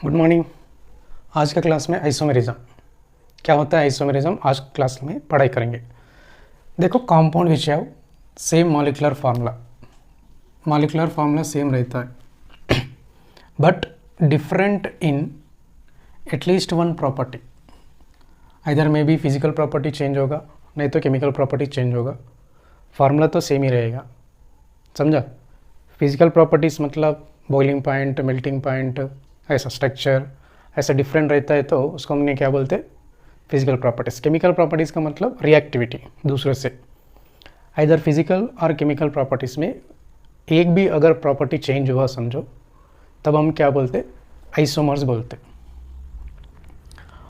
Good morning. आज का class में आइसोमेरिज्म क्या होता है, आइसोमेरिज्म आज क्लास में पढ़ाई करेंगे। देखो, compound which have same molecular formula same रहता है but different in at least one property. इधर में भी फिजिकल प्रॉपर्टी चेंज होगा, नहीं तो केमिकल प्रॉपर्टी चेंज होगा, फार्मूला तो सेम ही रहेगा। समझा? फिजिकल प्रॉपर्टीज़ मतलब बॉइलिंग पॉइंट, मेल्टिंग पॉइंट, ऐसा स्ट्रक्चर ऐसा डिफरेंट रहता है तो उसको हमने क्या बोलते हैं, फिजिकल प्रॉपर्टीज़। केमिकल प्रॉपर्टीज़ का मतलब रिएक्टिविटी दूसरे से। इधर फिजिकल और केमिकल प्रॉपर्टीज़ में एक भी अगर प्रॉपर्टी चेंज हुआ समझो, तब हम क्या बोलते, आइसोमर्स बोलते।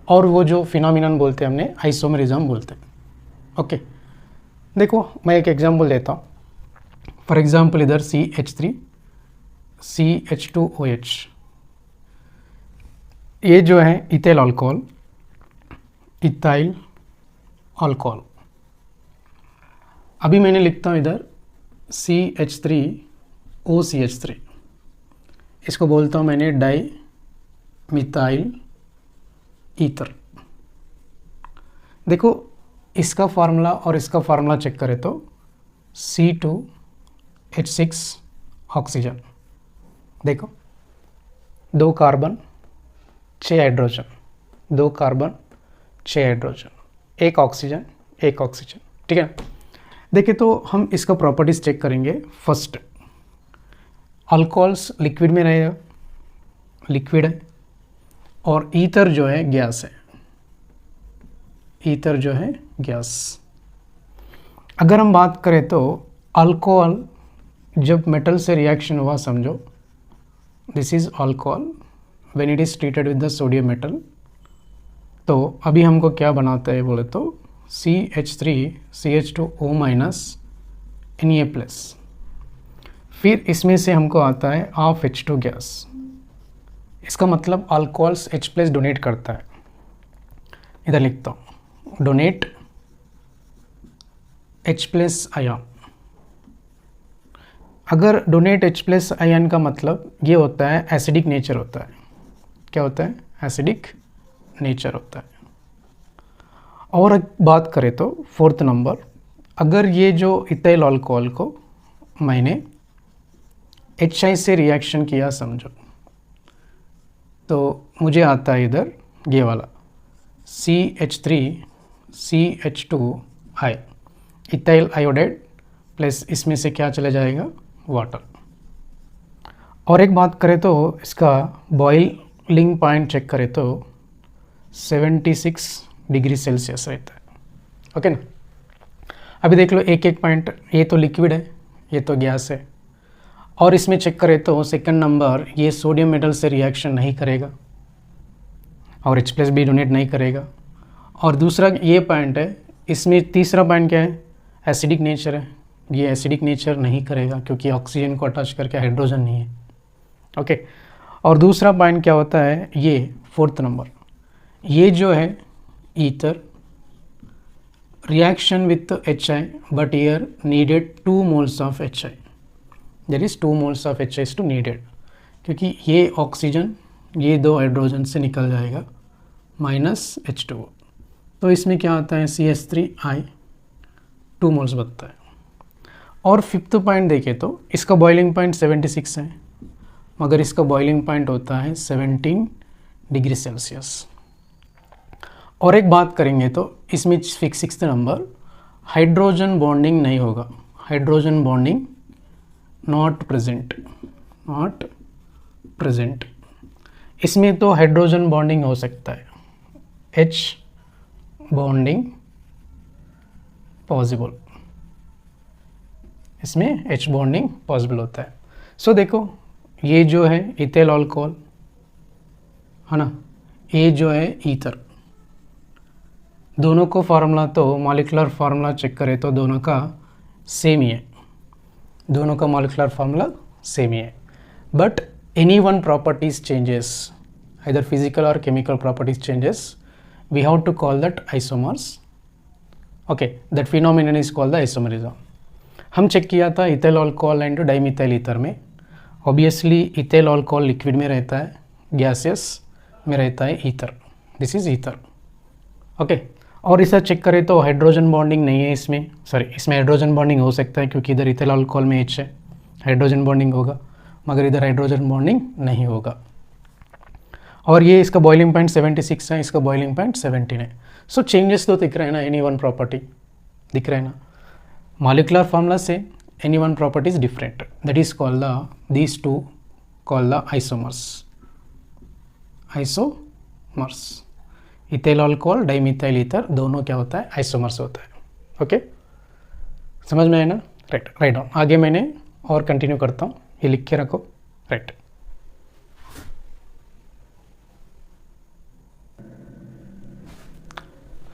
और वो जो फिनोमिनन बोलते हमने आइसोमेरिज्म बोलते। ओके, देखो मैं एक एग्जांपल देता हूँ। फॉर एग्जांपल इधर CH3 CH2OH, ये जो है इथाइल अल्कोहल, अभी मैंने लिखता हूँ इधर CH3OCH3, इसको बोलता हूँ मैंने डाई मिथाइल ईथर। देखो इसका फार्मूला और इसका फार्मूला चेक करें तो C2H6 ऑक्सीजन। देखो 2 कार्बन 6 हाइड्रोजन, 2 कार्बन 6 हाइड्रोजन, एक ऑक्सीजन, ठीक है। देखिए तो हम इसका प्रॉपर्टीज चेक करेंगे। फर्स्ट, अल्कोहल्स लिक्विड में रहेगा, लिक्विड है, और ईथर जो है गैस है, ईथर जो है गैस। अगर हम बात करें तो अल्कोहल जब मेटल से रिएक्शन हुआ समझो, this is alcohol when it is treated with the sodium metal, तो अभी हमको क्या बनाता है बोले तो CH3CH2O Na+, फिर इसमें से हमको आता है हाफ H2 गैस। इसका मतलब अल्कोहल्स H+ डोनेट करता है। इधर लिखता हूँ, डोनेट H+ आयन। अगर डोनेट H+ आयन का मतलब ये होता है एसिडिक नेचर होता है। क्या होता है? एसिडिक नेचर होता है। और एक बात करें तो फोर्थ नंबर, अगर ये जो इथाइल अल्कोहल को मैंने HI से रिएक्शन किया समझो, तो मुझे आता है इधर ये वाला CH3CH2I, इथाइल आयोडाइड प्लस इसमें से क्या चला जाएगा, वाटर। और एक बात करें तो इसका बॉइलिंग पॉइंट चेक करें तो 76 डिग्री सेल्सियस रहता है। ओके ना? अभी देख लो एक एक पॉइंट, ये तो लिक्विड है, ये तो गैस है। और इसमें चेक करें तो सेकंड नंबर, ये सोडियम मेटल से रिएक्शन नहीं करेगा और H+ भी डोनेट नहीं करेगा। और दूसरा ये पॉइंट है, इसमें तीसरा पॉइंट क्या है, एसिडिक नेचर है, ये एसिडिक नेचर नहीं करेगा क्योंकि ऑक्सीजन को अटैच करके हाइड्रोजन नहीं है। ओके, और दूसरा पॉइंट क्या होता है, ये फोर्थ नंबर, ये जो है ether reaction with HI, but here needed 2 moles of HI, that is 2 moles of HI is to needed, क्योंकि ये ऑक्सीजन ये 2 हाइड्रोजन से निकल जाएगा -H2O, तो इसमें क्या आता है CH3I 2 मोल्स बनता है। और फिफ्थ पॉइंट देखें तो इसका बॉइलिंग पॉइंट 76 है, मगर इसका बॉइलिंग पॉइंट होता है 17 डिग्री सेल्सियस। और एक बात करेंगे तो इसमें सिक्स्थ नंबर, हाइड्रोजन बॉन्डिंग नहीं होगा, हाइड्रोजन बॉन्डिंग नॉट प्रेजेंट। इसमें तो हाइड्रोजन बॉन्डिंग हो सकता है, H बॉन्डिंग पॉसिबल, इसमें H बॉन्डिंग पॉसिबल होता है। सो देखो ये जो है इथाइल अल्कोहल है ना, ये जो है ईथर, दोनों को फार्मूला तो मॉलिक्यूलर फार्मूला चेक करें तो दोनों का सेम ही है, दोनों का मॉलिक्यूलर फार्मूला सेम ही है। But any one properties changes, इधर फिजिकल और chemical properties changes, we have to call that isomers. Okay, that phenomenon is called the isomerism. हम चेक किया था ethyl alcohol and dimethyl ether में। Obviously ethyl alcohol liquid में रहता है, gaseous में रहता है ether, this is ether. Okay, और इसे चेक करें तो हाइड्रोजन बॉन्डिंग नहीं है इसमें, सॉरी इसमें हाइड्रोजन बॉन्डिंग हो सकता है क्योंकि इधर इथेनॉल अल्कोहल में H है, हाइड्रोजन बॉन्डिंग होगा, मगर इधर हाइड्रोजन बॉन्डिंग नहीं होगा। और ये इसका बॉइलिंग पॉइंट 76 है, इसका बॉइलिंग पॉइंट 17 है। सो चेंजेस तो दिख रहे हैं ना, एनी वन प्रॉपर्टी दिख रहे हैं ना, मॉलिक्यूलर फार्मूला से any one property is different, that is called the these two called the isomers, isomers. Ethanol alcohol dimethyl ether दोनों क्या होता है, आइसोमर्स होता है। ओके, समझ में आया ना, राइट, राइट डाउन। आगे मैंने और कंटिन्यू करता हूँ, ये लिख के रखो, राइट।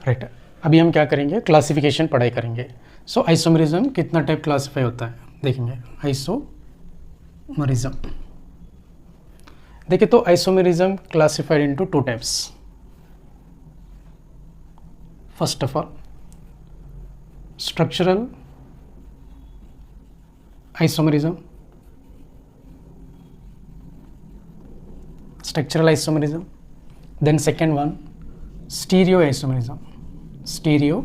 राइट, अभी हम क्या करेंगे, क्लासिफिकेशन पढ़ाई करेंगे। सो आइसोमरिज्म कितना टाइप क्लासिफाई होता है देखेंगे। आइसोमरिज्म देखिए तो isomerism classified into two types. First of all structural isomerism, structural isomerism, then second one stereo isomerism, stereo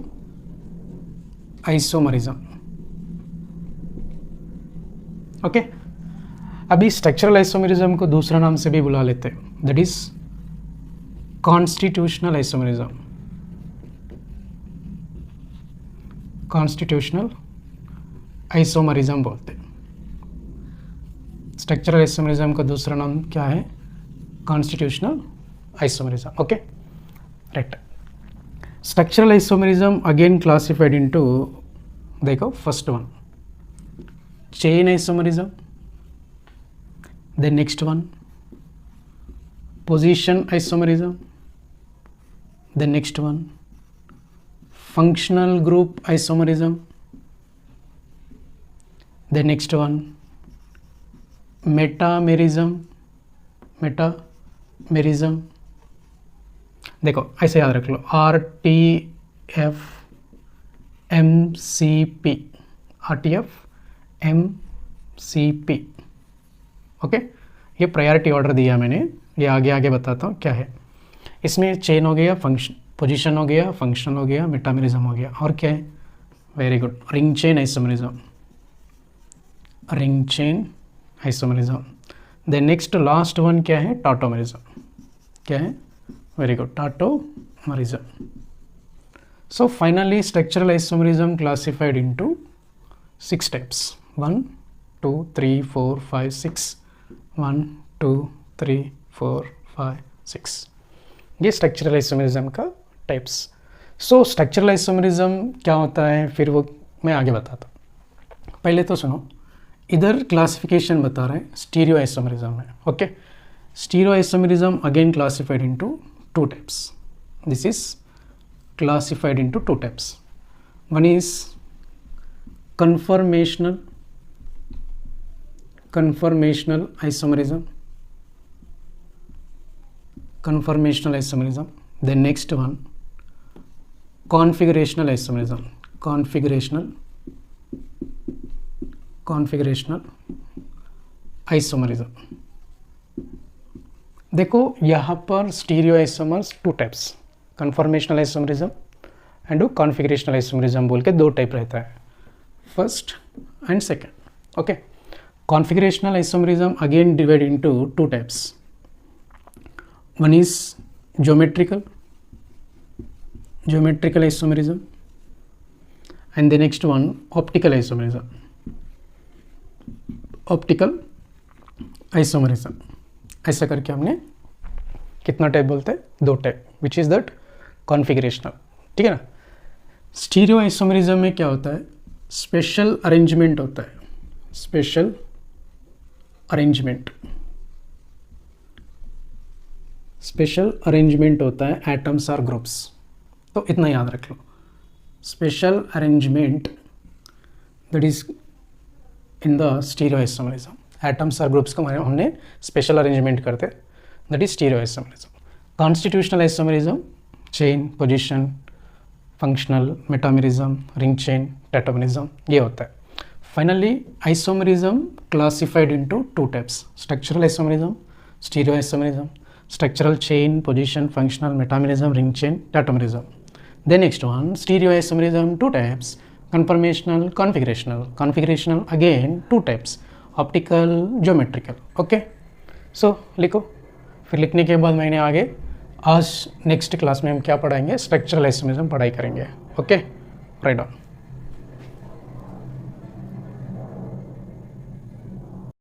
isomerism। Okay, अभी स्ट्रक्चरल आइसोमरिज्म को दूसरा नाम से भी बुला लेते हैं, that is constitutional isomerism, constitutional isomerism बोलते हैं। स्ट्रक्चरल आइसोमरिज्म का दूसरा नाम क्या है, constitutional isomerism. Okay, right. Structural isomerism again classified into, देखो first one chain isomerism, then next one position isomerism, then next one functional group isomerism, then next one metamerism, metamerism. देखो ऐसे याद रख लो, RTF-MCP, RTF-MCP। ओके, ये priority order दिया मैंने, ये आगे आगे बताता हूँ क्या है। इसमें चेन हो गया, फंक्शन पोजीशन हो गया, फंक्शनल हो गया, मेटामेरिज्म हो गया, और क्या है, very good, ring chain isomerism, ring chain isomerism. Then next last one क्या है, टॉटोमरिज्म, क्या है, very good, tautomerism. So finally structural isomerism classified into 6 types, 1 2 3 4 5 6, 1 2 3 4 5 6, ये स्ट्रक्चरल आइसोमरिज्म का टाइप्स। सो स्ट्रक्चरल आइसोमरिज्म क्या होता है फिर वो मैं आगे बताता हूँ, पहले तो सुनो, इधर क्लासिफिकेशन बता रहे हैं स्टीरियो आइसोमरिज्म में। Okay, stereo isomerism again classified into 2 types, this is classified into 2 types. One is conformational isomerism, then next one configurational isomerism, configurational isomerism। देखो यहाँ पर stereo isomers 2 types, conformational isomerism and configurational isomerism बोल के 2 type रहता है, first and second. Okay, configurational isomerism again divide into 2 types, one is geometrical isomerism and the next one optical isomerism, ऐसा करके हमने कितना टाइप बोलते हैं, 2 type, which is that configurational. ठीक है ना। स्टीरियो आइसोमरिज्म में क्या होता है, स्पेशल अरेंजमेंट होता है, स्पेशल अरेंजमेंट होता है, एटम्स और ग्रुप्स, तो इतना याद रख लो, special arrangement that is in the stereo isomerism, atoms और ग्रुप्स को हमने स्पेशल अरेंजमेंट करते, that is stereo isomerism. Constitutional isomerism chain, position, functional, metamerism, ring chain, tautomerism, ये होता है। Finally isomerism classified into 2 types, structural isomerism, stereo isomerism. structural chain, position, functional, metamerism, ring chain, tautomerism. Then next one, stereoisomerism, 2 types, conformational, configurational. Configurational again 2 types, optical, geometrical. Okay so लिखो, फिर लिखने के बाद मैंने आगे आज next class में हम क्या पढ़ाएंगे, स्ट्रक्चरल आइसोमेरिज्म पढ़ाई करेंगे. Okay, right on.